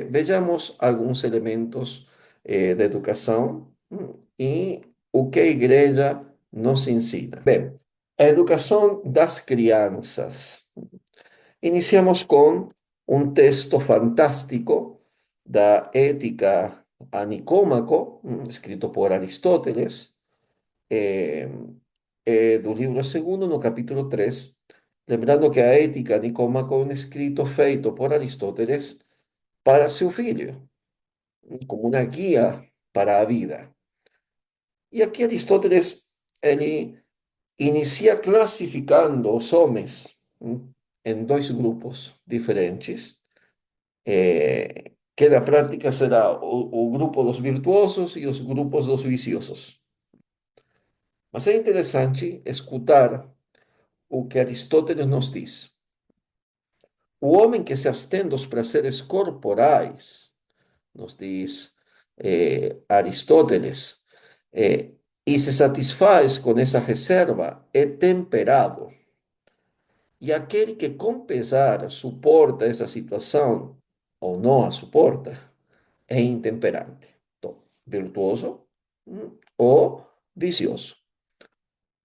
Vejamos alguns elementos da educação e o que a igreja nos ensina. Bem, a educação das crianças. Iniciamos com um texto fantástico da Ética a Nicômaco, escrito por Aristóteles, eh, do livro segundo, no capítulo 3. Lembrando que a Ética a Nicômaco é um escrito feito por Aristóteles para seu filho, como uma guia para a vida. E aqui Aristóteles, ele inicia classificando os homens em dois grupos diferentes, que na prática será o grupo dos virtuosos e os grupos dos viciosos. Mas é interessante escutar o que Aristóteles nos diz. O homem que se abstém dos prazeres corporais, nos diz Aristóteles, e se satisfaz com essa reserva, é temperado. E aquele que com pesar suporta essa situação ou não a suporta, é intemperante. Então, virtuoso ou vicioso.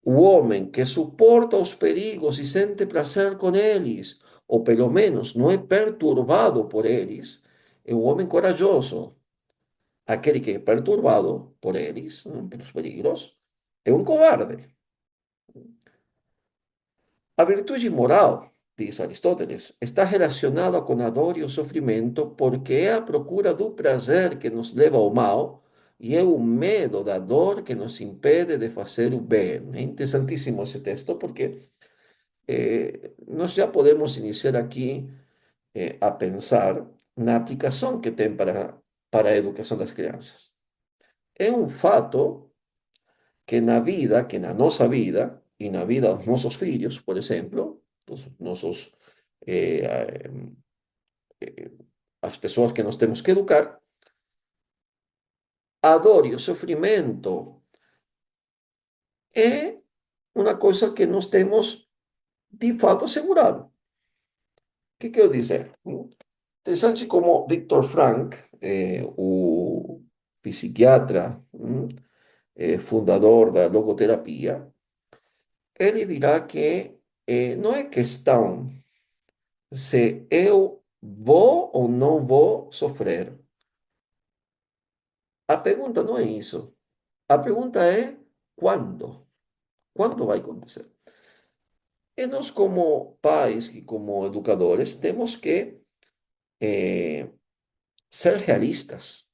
O homem que suporta os perigos e sente prazer com eles, ou pelo menos não é perturbado por eles, é o homem corajoso. Aquele que é perturbado por eles, pelos perigos, é um covarde. A virtude moral, diz Aristóteles, está relacionada com a dor e o sofrimento porque é a procura do prazer que nos leva ao mal e é o medo da dor que nos impede de fazer o bem. É interessantíssimo esse texto porque nós já podemos iniciar aqui a pensar na aplicação que tem para a educação das crianças. É um fato que na vida, que na nossa vida, e na vida dos nossos filhos, por exemplo, dos nossos, eh, as pessoas que nós temos que educar, a dor e o sofrimento é uma coisa que nós temos de fato assegurado. O que quero dizer? Interessante como Viktor Frank, o psiquiatra, fundador da logoterapia, ele dirá que não é questão se eu vou ou não vou sofrer. A pergunta não é isso. A pergunta é quando. Quando vai acontecer? E nós, como pais e como educadores, temos que eh, ser realistas.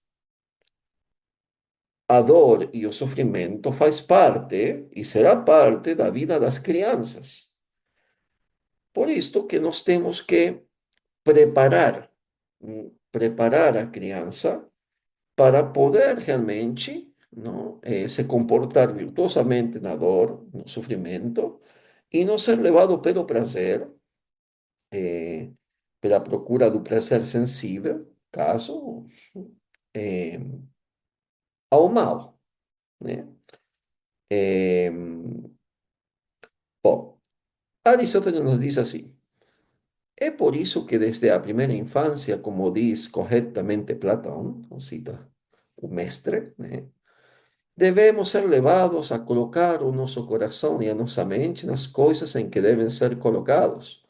A dor e o sofrimento faz parte e será parte da vida das crianças. Por isto que nós temos que preparar, preparar a criança para poder realmente não, se comportar virtuosamente na dor, no sofrimento, e não ser levado pelo prazer, eh, pela procura do prazer sensível, caso, eh, ao mal, né? Eh, bom, Aristóteles nos diz assim, é por isso que desde a primeira infância, como diz corretamente Platão, ou cita o mestre, né? Devemos ser levados a colocar o nosso coração e a nossa mente nas coisas em que devem ser colocados.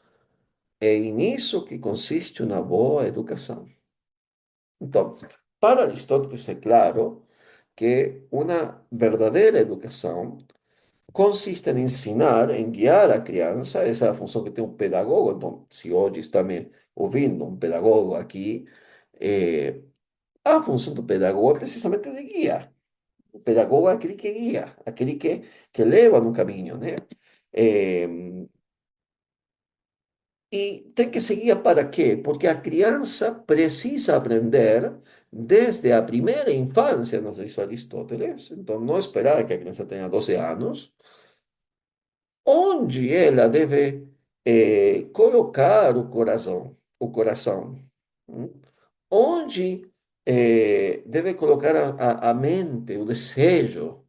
É nisso que consiste uma boa educação. Então, para Aristóteles é claro que uma verdadeira educação consiste em ensinar, em guiar a criança, essa é a função que tem um pedagogo. Então, se hoje está me ouvindo um pedagogo aqui, eh, a função do pedagogo é precisamente de guiar. O pedagogo é aquele que guia, aquele que leva no caminho, né? Eh, e tem que seguir para quê? Porque a criança precisa aprender desde a primeira infância, nos diz Aristóteles. Então, não esperar que a criança tenha 12 anos, onde ela deve colocar o coração, hum? Onde deve colocar a mente, o desejo,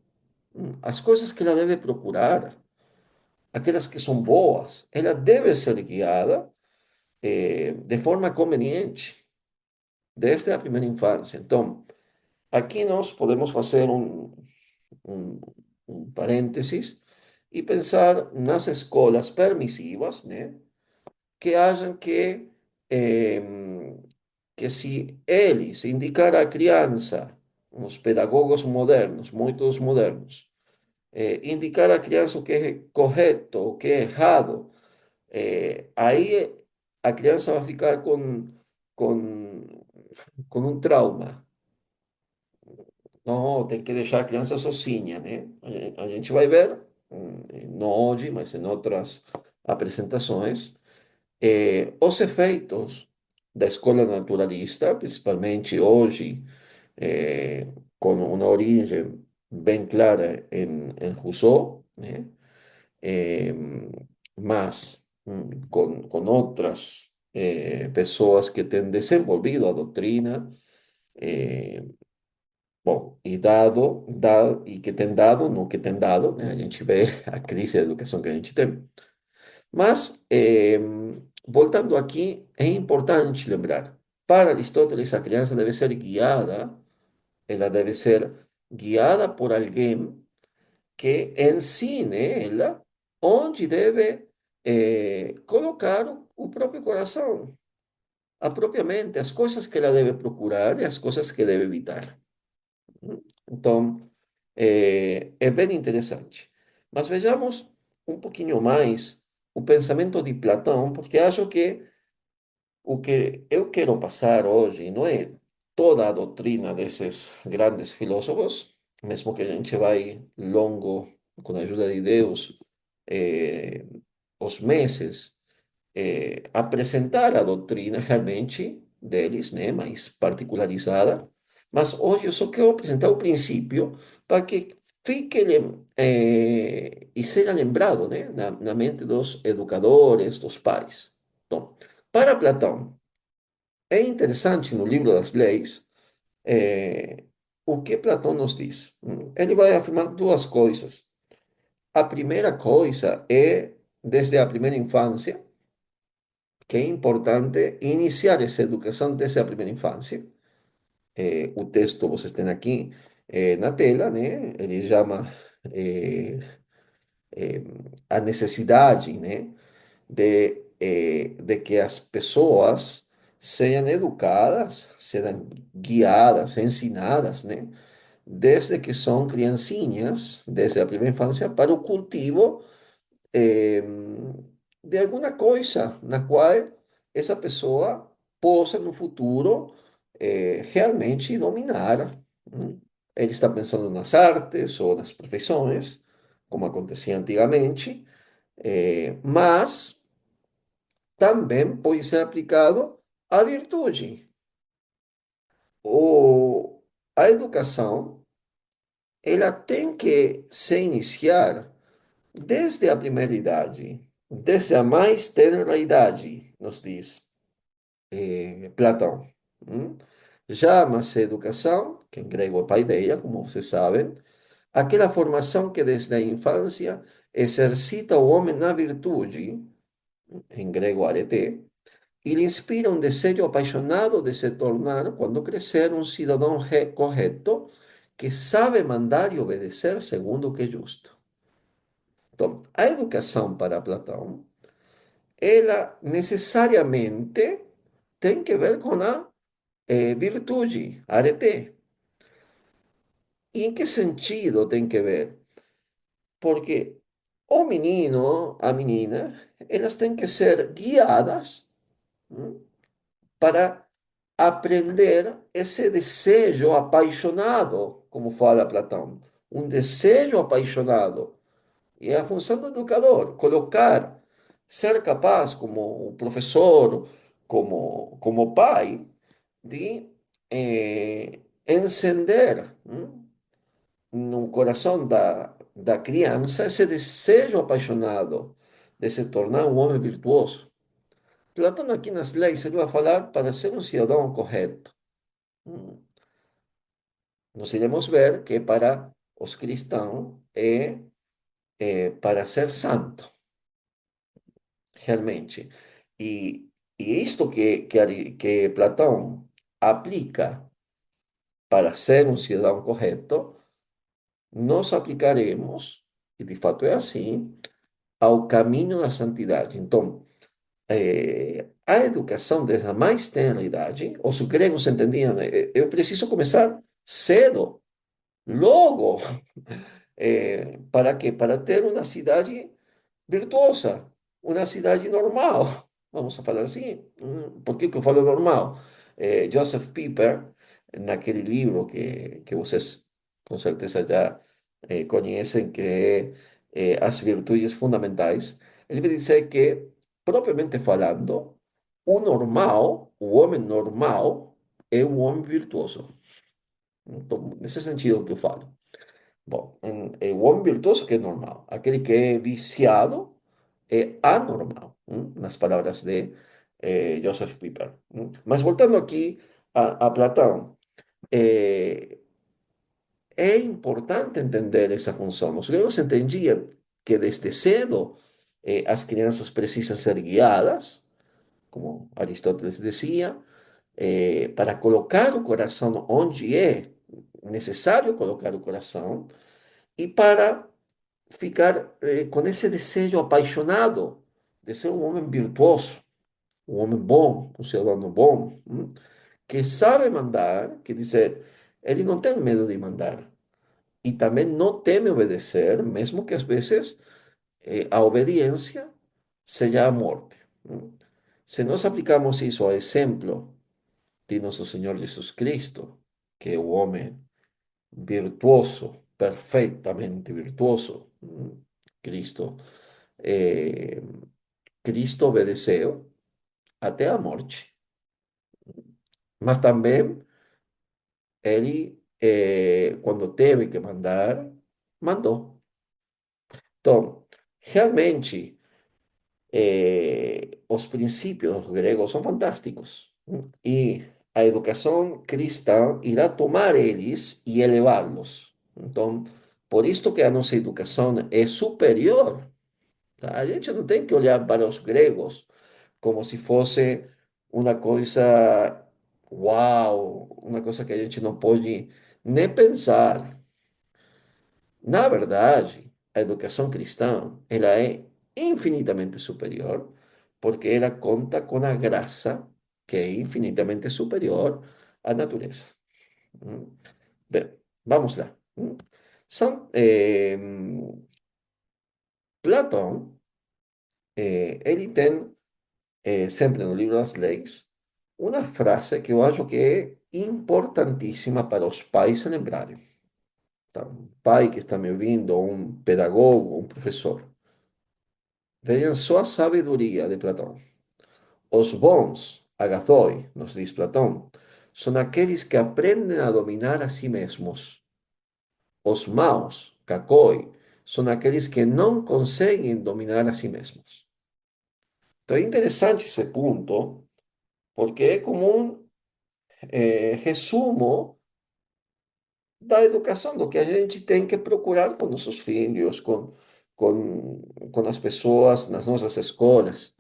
as coisas que ela deve procurar, aquelas que são boas, ela deve ser guiada de forma conveniente. desde a primeira infância. Então, aqui nós podemos fazer um, um parênteses e pensar nas escolas permissivas, né? Que acham eh, que se eles indicar à criança, os pedagogos modernos, muitos modernos, indicar à criança o que é correto, o que é errado, aí a criança vai ficar com, com um trauma. Não, tem que deixar a criança sozinha, né? A gente vai ver, não hoje, mas em outras apresentações, os efeitos da escola naturalista, principalmente hoje, com uma origem bem clara em Rousseau, né? Eh, mas com outras pessoas que têm desenvolvido a doutrina, eh, bom, e que tem dado, no que tem dado, né? A gente vê a crise da educação que a gente tem. Mas, voltando aqui, é importante lembrar, para Aristóteles, a criança deve ser guiada, ela deve ser guiada por alguém que ensine ela onde deve colocar o próprio coração, a própria mente, as coisas que ela deve procurar e as coisas que deve evitar. Então, é bem interessante. Mas vejamos um pouquinho mais o pensamento de Platão, porque acho que o que eu quero passar hoje não é toda a doutrina desses grandes filósofos, mesmo que a gente vai longo, com a ajuda de Deus, eh, os meses, apresentar a doutrina realmente deles, né, mais particularizada. Mas hoje eu só quero apresentar o princípio para que fique e seja lembrado, né, na mente dos educadores, dos pais. Então, para Platão, é interessante no livro das leis o que Platão nos diz. Ele vai afirmar duas coisas. A primeira coisa é, desde a primeira infância, que é importante iniciar essa educação desde a primeira infância. O texto vocês têm aqui na tela, né? Ele chama eh, eh, a necessidade, né? De que as pessoas sejam educadas, sejam guiadas, ensinadas, né? Desde que são criancinhas, desde a primeira infância, para o cultivo eh, de alguma coisa na qual essa pessoa possa, no futuro, realmente dominar. Ele está pensando nas artes ou nas profissões, como acontecia antigamente, mas também pode ser aplicado à virtude. A educação, ela tem que se iniciar desde a primeira idade, desde a mais tenra idade, nos diz Platão. Hum? Chama-se educação, que em grego é paideia, como vocês sabem, aquela formação que desde a infância exercita o homem na virtude, em grego arete, e lhe inspira um desejo apaixonado de se tornar, quando crescer, um cidadão correto que sabe mandar e obedecer segundo o que é justo. Então, a educação para Platão, ela necessariamente tem que ver com a virtude, arete. E em que sentido tem que ver? Porque o menino, a menina, elas têm que ser guiadas para aprender esse desejo apaixonado, como fala Platão. Um desejo apaixonado. E é a função do educador, colocar, ser capaz, como o professor, como pai, de encender no coração da criança esse desejo apaixonado de se tornar um homem virtuoso. Platão, aqui nas leis, ele vai falar para ser um cidadão correto. Hum, Nós iremos ver que para os cristãos para ser santo, realmente. E, e isto que Platão aplica para ser un ciudadano correto, nós aplicaremos, e de fato é assim, ao caminho da santidade. Então, a educação desde a mais tenra idade, os gregos entendiam, eu preciso começar cedo, logo, para quê? Para ter uma cidade virtuosa, uma cidade normal, vamos a falar assim. Por que que eu falo normal? Joseph Pieper, naquele livro que vocês com certeza já conhecem, que é As Virtudes Fundamentais, ele vai dizer que, propriamente falando, o normal, o homem normal, é um homem virtuoso. Então, nesse sentido que eu falo. Bom, o homem virtuoso que é normal. Aquele que é viciado é anormal, nas palavras de Joseph Pieper. Mas voltando aqui a Platão, eh, é importante entender essa função. Os gregos entendiam que desde cedo as crianças precisam ser guiadas, como Aristóteles dizia, para colocar o coração onde é necessário colocar o coração e para ficar com esse desejo apaixonado de ser um homem virtuoso, um homem bom, um cidadão bom, que sabe mandar, quer dizer, ele não tem medo de mandar e também não teme obedecer, mesmo que às vezes a obediência seja a morte. Se nós aplicamos isso ao exemplo de nosso Senhor Jesus Cristo, que é o homem virtuoso, perfeitamente virtuoso, Cristo, eh, Cristo obedeceu até a morte, mas também ele, quando teve que mandar, mandou. Então, realmente, os princípios gregos são fantásticos, e a educação cristã irá tomar eles e elevá-los. Então, por isso que a nossa educação é superior. Tá? A gente não tem que olhar para os gregos como se fosse uma coisa, uau, uma coisa que a gente não pode nem pensar. Na verdade, a educação cristã, ela é infinitamente superior, porque ela conta com a graça, que é infinitamente superior à natureza. Hum. Bem, vamos lá. São, Platão, ele tem, sempre no livro das leis, uma frase que eu acho que é importantíssima para os pais se lembrarem. Tá? Um pai que está me ouvindo, um pedagogo, um professor. Vejam só a sabedoria de Platão. Os bons, agathoi, nos diz Platão, são aqueles que aprendem a dominar a si mesmos. Os maus, kakoi, são aqueles que não conseguem dominar a si mesmos. Então é interessante esse ponto, porque é como um resumo da educação, do que a gente tem que procurar com nossos filhos, com as pessoas nas nossas escolas.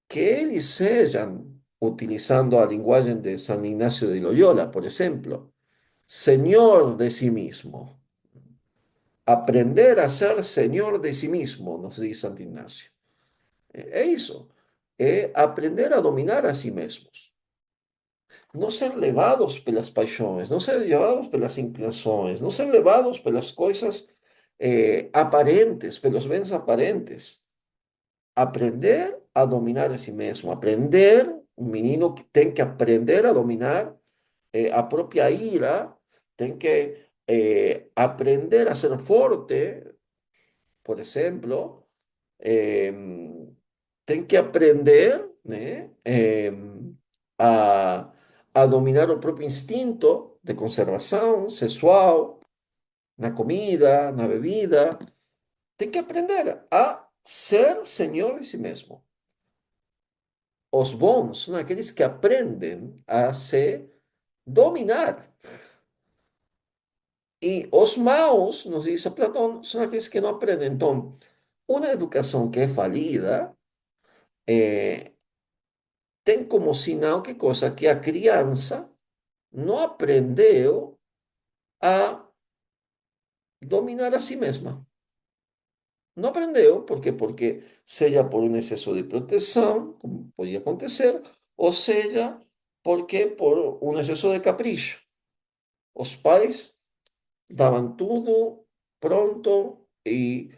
Que eles sejam, utilizando a linguagem de San Ignacio de Loyola, por exemplo, senhor de si mismo. Aprender a ser senhor de si mismo, nos diz Santo Ignacio. É isso. É aprender a dominar a si mesmos. Não ser levados pelas paixões, não ser levados pelas inclinações, não ser levados pelas coisas aparentes, pelos bens aparentes. Aprender a dominar a si mesmo, aprender, um menino que tem que aprender a dominar a própria ira, tem que aprender a ser forte, por exemplo, eh, tem que aprender, né, a, a dominar o próprio instinto de conservação sexual, na comida, na bebida, tem que aprender a ser senhor de si mesmo. Os bons são aqueles que aprendem a se dominar. E os maus, nos diz Platão, são aqueles que não aprendem. Então, uma educação que é falida Ten como sinal que cosa que a criança não aprendeu a dominar a si mesma. Não aprendeu, por quê? Porque seja por um excesso de proteção, como podia acontecer, ou seja, porque por um excesso de capricho. Os pais davam tudo pronto e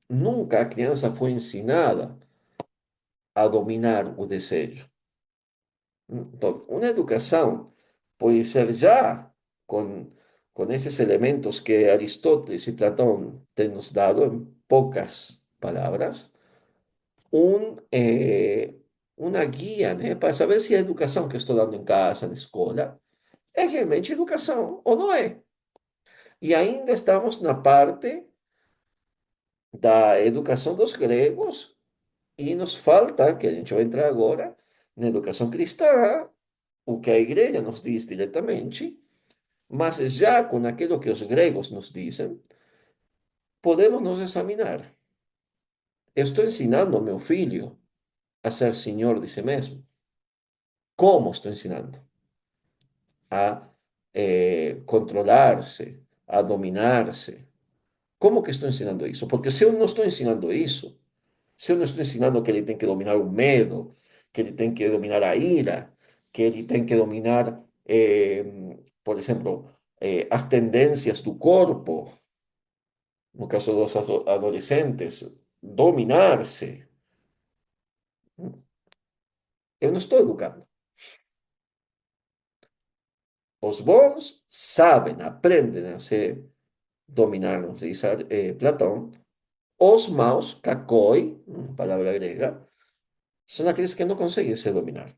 nunca a criança foi ensinada a dominar o desejo. Então, uma educação pode ser já com esses elementos que Aristóteles e Platão têm nos dado em poucas palavras, uma guia, né, para saber se a educação que eu estou dando em casa, na escola, é realmente educação ou não é. E ainda estamos na parte da educação dos gregos e nos falta, que a gente vai entrar agora, na educação cristã, o que a igreja nos diz diretamente, mas já com aquilo que os gregos nos dizem, podemos nos examinar. Eu estou ensinando ao meu filho a ser senhor de si mesmo. Como estou ensinando? A controlar-se, a dominar-se. Como que estou ensinando isso? Porque se eu não estou ensinando isso, se eu não estou ensinando que ele tem que dominar o medo, que ele tem que dominar a ira, que ele tem que dominar, por exemplo, as tendências do corpo, no caso dos adolescentes, dominar-se, eu não estou educando. Os bons sabem, aprendem a se dominar, nos diz Platão. Os maus, kakoi, palavra grega, são aqueles que não conseguem se dominar.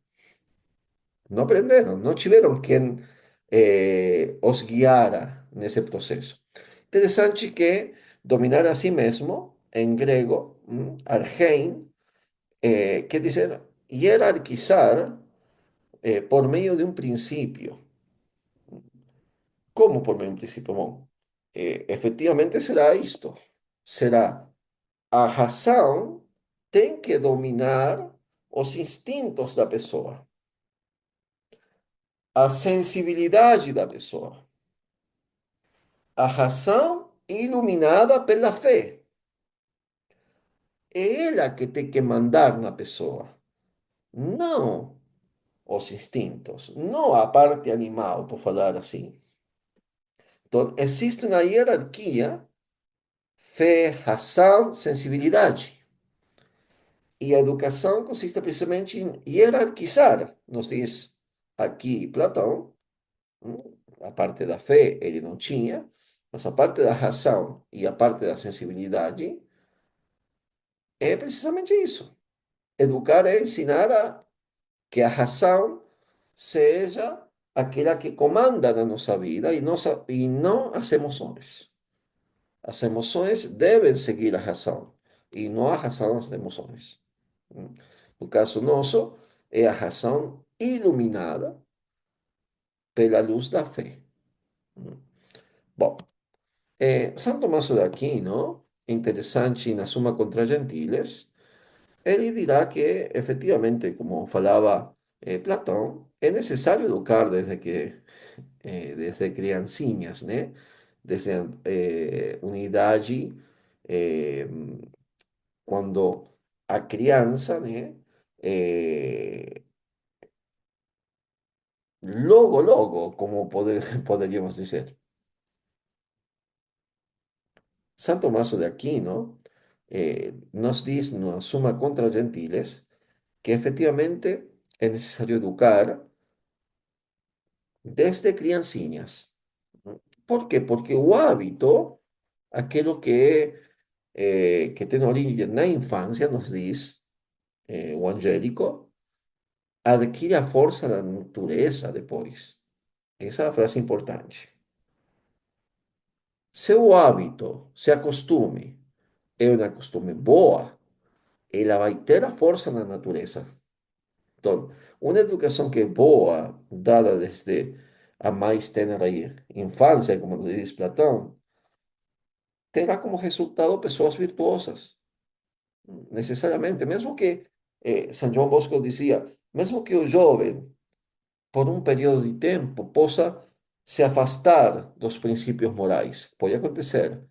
Não aprenderam, não tiveram quem os guiara nesse processo. Interessante que dominar a si mesmo, em grego, argein, quer dizer hierarquizar por meio de um princípio. Como por meio de um princípio? Bom, efetivamente será isto. Será a razão tem que dominar os instintos da pessoa, a sensibilidade da pessoa. A razão iluminada pela fé. É ela que tem que mandar na pessoa, não os instintos, não a parte animal, por falar assim. Então, existe uma hierarquia, fé, razão, sensibilidade. E a educação consiste precisamente em hierarquizar, nos diz aqui Platão, a parte da fé ele não tinha, mas a parte da razão e a parte da sensibilidade é precisamente isso. Educar é ensinar a que a razão seja aquela que comanda na nossa vida e não as emoções. As emoções devem seguir a razão e não a razão as emoções. No caso nosso, é a razão iluminada pela luz da fé. Bom, São Tomás de Aquino, interessante na Suma contra Gentiles, ele dirá que, efetivamente, como falava Platão, é necessário educar desde criancinhas, né? Desde unidade, eh, quando a criança, né? Eh, logo, como poderíamos dizer. San Tomás de Aquino nos diz na Suma contra Gentiles que efectivamente é necessário educar desde criancinhas. Por quê? Porque o hábito, aquilo que tem origem na infância, nos diz o angélico, adquire a força da natureza depois. Essa é a frase importante. Se o hábito, se a costume, é uma costume boa, ela vai ter a força da natureza. Então, uma educação que é boa, dada desde a mais tenra infância, como diz Platão, terá como resultado pessoas virtuosas, necessariamente, mesmo que São João Bosco dizia, mesmo que o jovem, por um período de tempo, possa se afastar dos princípios morais, pode acontecer.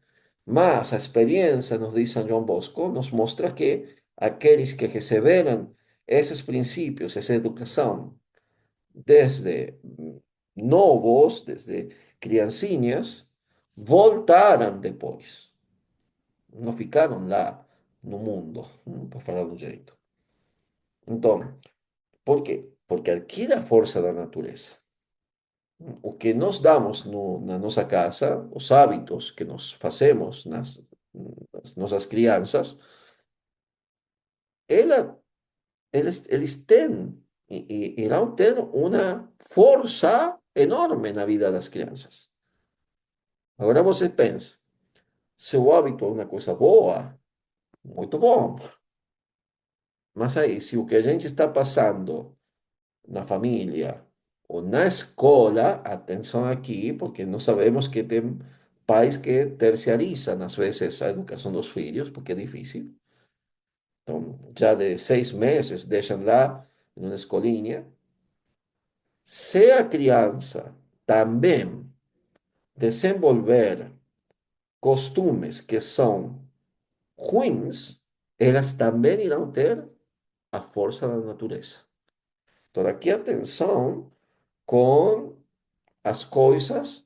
Mas a experiência, nos diz São João Bosco, nos mostra que aqueles que receberam esses princípios, essa educação, desde novos, desde criancinhas, voltaram depois. Não ficaram lá no mundo, para falar do jeito. Então, por quê? Porque adquire a força da natureza. O que nós damos na nossa casa, os hábitos que nós fazemos nas nossas crianças, ela, eles têm, irão ter uma força enorme na vida das crianças. Agora você pensa, se o hábito é uma coisa boa, muito bom. Mas aí, se o que a gente está passando na família ou na escola, atenção aqui, porque nós sabemos que tem pais que terciarizam às vezes a educação dos filhos, porque é difícil. Então, já de 6 meses deixam lá em uma escolinha. Se a criança também desenvolver costumes que são ruins, elas também irão ter a força da natureza. Então, aqui atenção com as coisas